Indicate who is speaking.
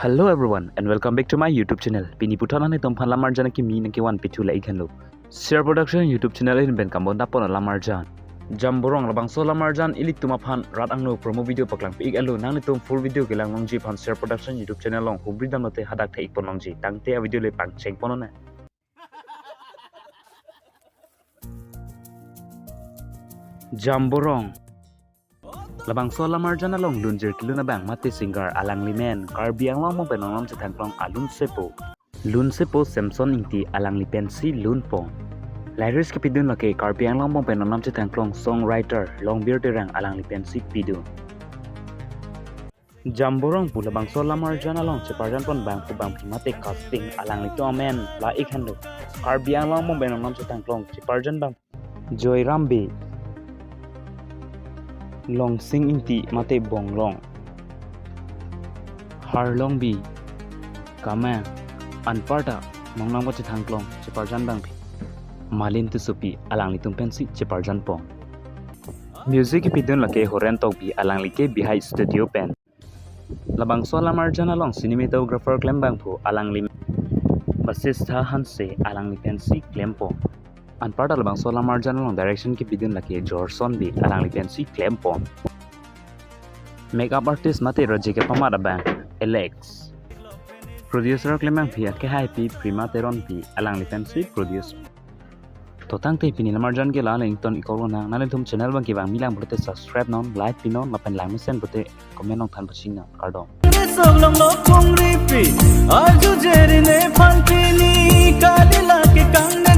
Speaker 1: Hello everyone and welcome back to my YouTube channel. Pini putana ni tom phan lamar jana ki mi na ki wan pitu la ikhan lo. Share production YouTube channel in ben kambon tapon lamar jan. Jamborong labang so lamar jan ilik tuma phan rat angno promo video paklang pi alo nang ni tom full video kelang long ji phan share production YouTube channel long hubri dam note hadak thai pon long ji tangte a video le pang cheng ponona. Jamborong labang so lamar jana long lunjer kiluna bang mate singer alang limen Karbi ang long mong penong sa tangklong lun sepo Samson ingti alang lipen si lun pong lyrics ke pidun lake Karbi ang long mong penong sa tangklong songwriter long beard rang alang lipen si pidun Jamborong pula bang so lamar jana long separjan pon bang pu bang mate casting alang lito amen la ikhan lo Karbi ang long mong penong sa tangklong separjan bang Joy Rambe long sing inti mate bong long har long bi kama anparta mongnang mo chithangklong chiparjan bang phi malin tu supi alang litung pensi chiparjan pong music pidun lake horen tok bi alang like behind studio pen labang so lamar jana long cinematographer klem bang phu alang lim basista hanse alang li pensi klem pong anparta labang so lamar jana long direction ki pidun lake jorson bi alang li pensi klem pong makeup artist mate rojike pamara bang Alex producer klemang phi ke hai pi prima teron pi alang li pensi produce totang te pini lamar jan ke la leng ton ikolona nalen thum channel bang ki bang milang bote subscribe non like pinon mapen lang sen bote comment nong than paching na kardom
Speaker 2: सब लोग लोग कुंगरी पी आज जेरी ने फंटी नी काली लाके कंग